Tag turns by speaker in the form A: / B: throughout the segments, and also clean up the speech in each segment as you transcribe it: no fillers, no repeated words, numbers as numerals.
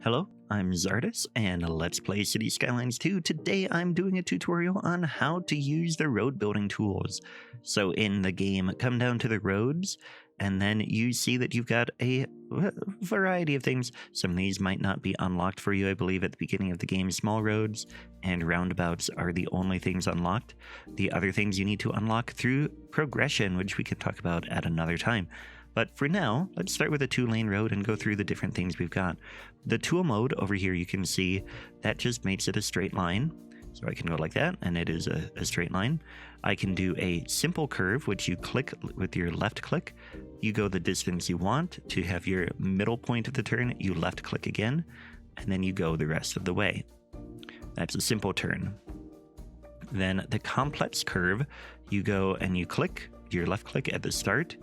A: Hello, I'm Czardus, and let's play City Skylines 2. Today I'm doing a tutorial on how to use the road building tools. So in the game, come down to the roads, and then you see that you've got a variety of things. Some of these might not be unlocked for you. I believe at the beginning of the game, small roads and roundabouts are the only things unlocked. The other things you need to unlock through progression, which we can talk about at another time. But for now, let's start with a 2-lane road and go through the different things we've got. The tool mode over here, you can see that just makes it a straight line. So I can go like that, and it is a straight line. I can do a simple curve, which you click with your left click. You go the distance you want. To have your middle point of the turn, you left click again, and then you go the rest of the way. That's a simple turn. Then the complex curve, you go and you click your left click at the start.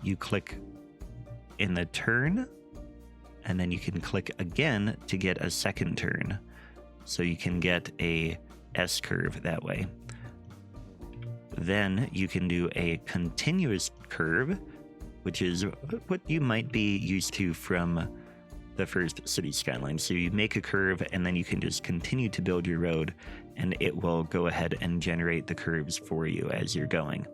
A: You click in the turn, and then you can click again to get a second turn. So you can get a S curve that way. Then you can do a continuous curve, which is what you might be used to from the first City Skyline. So you make a curve, and then you can just continue to build your road, and it will go ahead and generate the curves for you as you're going.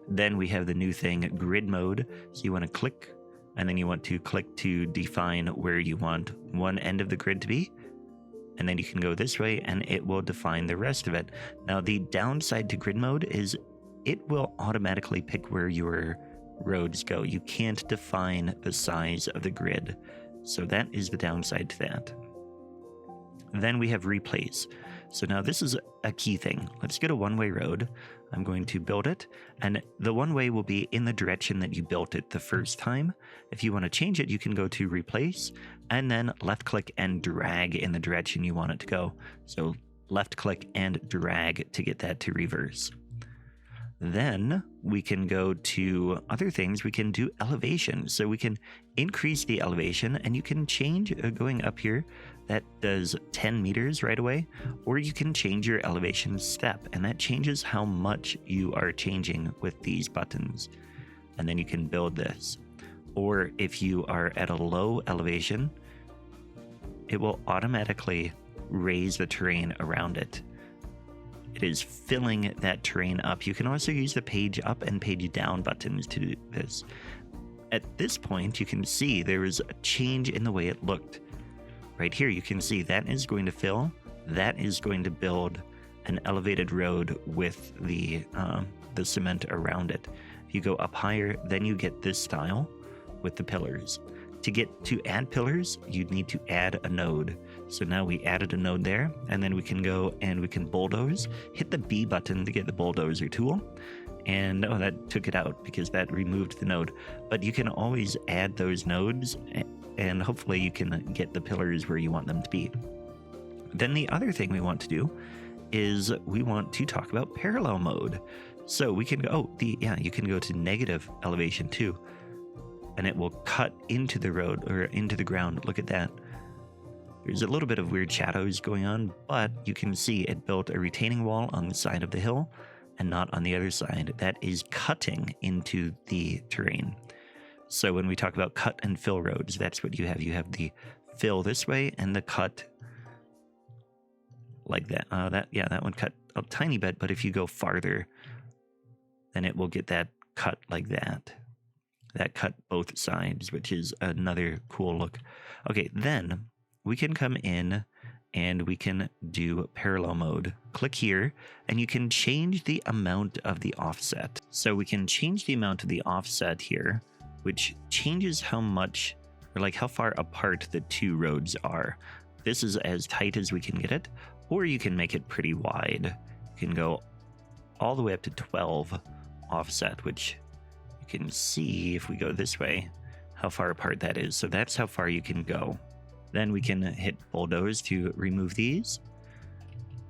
A: Then we have the new thing, grid mode. So you want to click, and then you want to click to define where you want one end of the grid to be. And then you can go this way, and it will define the rest of it. Now, the downside to grid mode is it will automatically pick where your roads go. You can't define the size of the grid. So that is the downside to that. Then we have replace. So now this is a key thing. Let's get a one-way road. I'm going to build it, and the one-way will be in the direction that you built it the first time. If you want to change it, you can go to replace, and then left-click and drag in the direction you want it to go. So left-click and drag to get that to reverse. Then we can go to other things. We can do elevation. So we can increase the elevation, and you can change going up here. That does 10 meters right away, or you can change your elevation step, and that changes how much you are changing with these buttons. And then you can build this. Or if you are at a low elevation, it will automatically raise the terrain around it. It is filling that terrain up. You can also use the page up and page down buttons to do this. At this point, you can see there is a change in the way it looked. Right here, you can see that is going to fill. That is going to build an elevated road with the cement around it. If you go up higher, then you get this style with the pillars. To add pillars, you need to add a node. So now we added a node there, and then we can go and we can bulldoze. Hit the B button to get the bulldozer tool. And oh, that took it out because that removed the node. But you can always add those nodes, and hopefully you can get the pillars where you want them to be. Then the other thing we want to do is we want to talk about parallel mode. So we can go, you can go to negative elevation too, and it will cut into the road or into the ground. Look at that. There's a little bit of weird shadows going on, but you can see it built a retaining wall on the side of the hill and not on the other side. That is cutting into the terrain. So when we talk about cut and fill roads, that's what you have. You have the fill this way and the cut like that. That one cut a tiny bit, but if you go farther, then it will get that cut like that. That cut both sides, which is another cool look. Okay, then we can come in and we can do parallel mode. Click here, and you can change the amount of the offset. So we can change the amount of the offset here, which changes how much, or like how far apart the two roads are. This is as tight as we can get it, or you can make it pretty wide. You can go all the way up to 12 offset, which you can see if we go this way, how far apart that is. So that's how far you can go. Then we can hit bulldoze to remove these.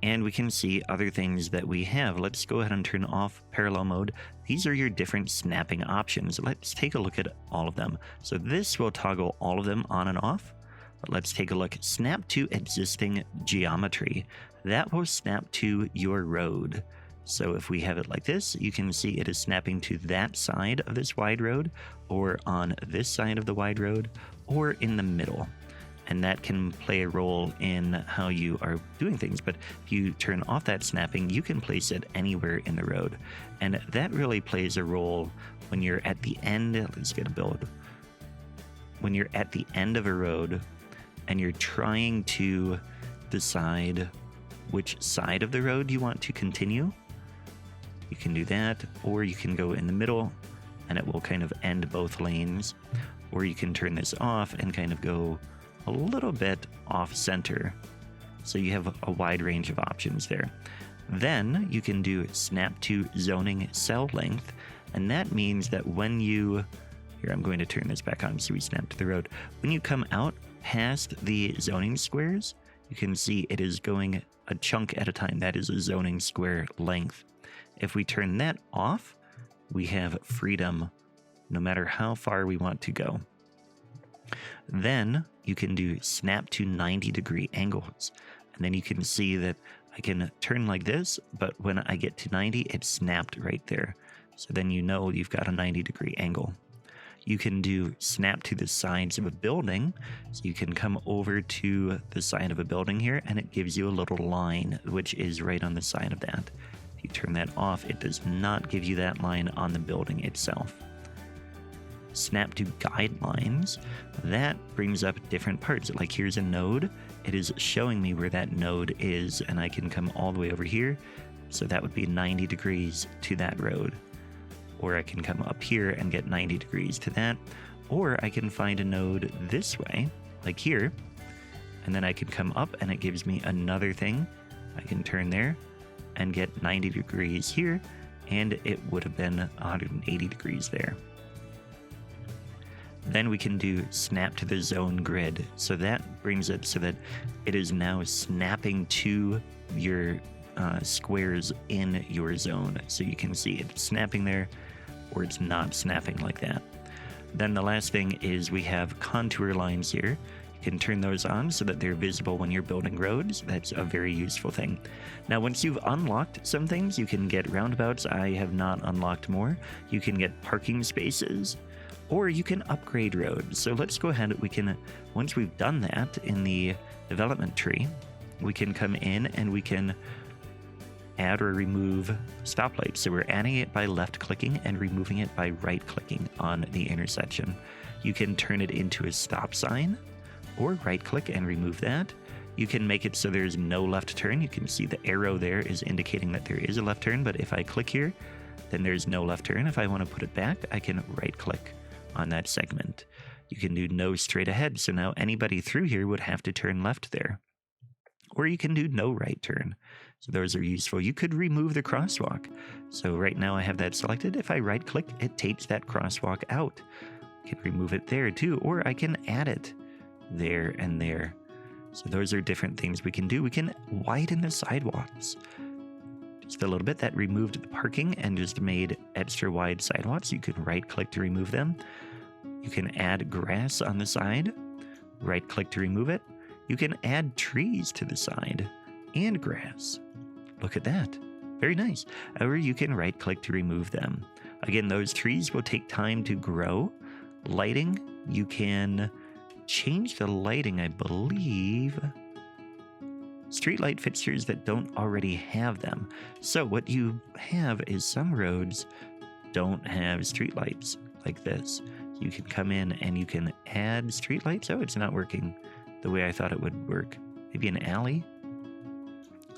A: And we can see other things that we have. Let's go ahead and turn off parallel mode. These are your different snapping options. Let's take a look at all of them. So this will toggle all of them on and off. But let's take a look. Snap to existing geometry. That will snap to your road. So if we have it like this, you can see it is snapping to that side of this wide road, or on this side of the wide road, or in the middle. and that can play a role in how you are doing things. But if you turn off that snapping, you can place it anywhere in the road, and that really plays a role when you're at the end. Let's get a build. When you're at the end of a road and you're trying to decide which side of the road you want to continue, you can do that, or you can go in the middle and it will kind of end both lanes, or you can turn this off and kind of go a little bit off center. So you have a wide range of options there. Then you can do snap to zoning cell length, and that means that when you, here I'm going to turn this back on so we snap to the road. When you come out past the zoning squares, you can see it is going a chunk at a time. That is a zoning square length. If we turn that off, we have freedom no matter how far we want to go. Then you can do snap to 90-degree angles. And then you can see that I can turn like this, but when I get to 90, it snapped right there. So then you know you've got a 90-degree angle. You can do snap to the sides of a building. So you can come over to the side of a building here, and it gives you a little line, which is right on the side of that. If you turn that off, it does not give you that line on the building itself. Snap to guidelines, that brings up different parts. Like here's a node, it is showing me where that node is, and I can come all the way over here. So that would be 90 degrees to that road. Or I can come up here and get 90 degrees to that. Or I can find a node this way, like here, and then I can come up and it gives me another thing. I can turn there and get 90 degrees here, and it would have been 180 degrees there. Then we can do snap to the zone grid. So that brings it so that it is now snapping to your squares in your zone. So you can see it snapping there, or it's not snapping like that. Then the last thing is we have contour lines here. You can turn those on so that they're visible when you're building roads. That's a very useful thing. Now, once you've unlocked some things, you can get roundabouts. I have not unlocked more. You can get parking spaces, or you can upgrade roads. So let's go ahead. We can, once we've done that in the development tree, we can come in and we can add or remove stoplights. So we're adding it by left clicking and removing it by right clicking on the intersection. You can turn it into a stop sign, or right click and remove that. You can make it so there's no left turn. You can see the arrow there is indicating that there is a left turn, but if I click here, then there's no left turn. If I want to put it back, I can right click on that segment. You can do no straight ahead. So now anybody through here would have to turn left there. Or you can do no right turn. So those are useful. You could remove the crosswalk. So right now I have that selected. If I right click, it takes that crosswalk out. I can remove it there too, or I can add it there and there. So those are different things we can do. We can widen the sidewalks just a little bit. That removed the parking and just made extra wide sidewalks. You can right click to remove them. You can add grass on the side, right click to remove it. You can add trees to the side and grass. Look at that. Very nice. Or you can right click to remove them. Again, those trees will take time to grow. Lighting, you can change the lighting, I believe. Streetlight fixtures that don't already have them. So what you have is some roads don't have streetlights like this. You can come in and you can add streetlights. Oh, it's not working the way I thought it would work. Maybe an alley?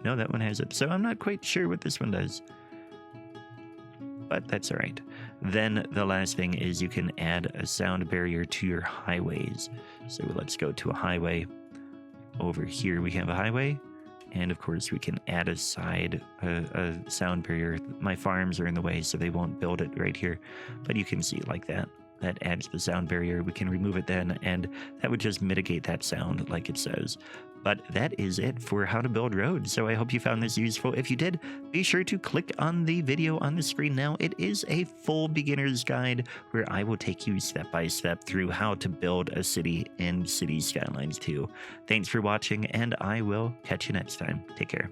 A: No, that one has it. So I'm not quite sure what this one does, but that's all right. Then the last thing is you can add a sound barrier to your highways. So let's go to a highway. Over here we have a highway, and of course we can add a sound barrier. My farms are in the way, so they won't build it right here, but you can see like that. That adds the sound barrier. We can remove it then, and that would just mitigate that sound like it says. But that is it for how to build roads. So I hope you found this useful. If you did, be sure to click on the video on the screen now. It is a full beginner's guide where I will take you step by step through how to build a city in Cities Skylines 2. Thanks for watching, and I will catch you next time. Take care.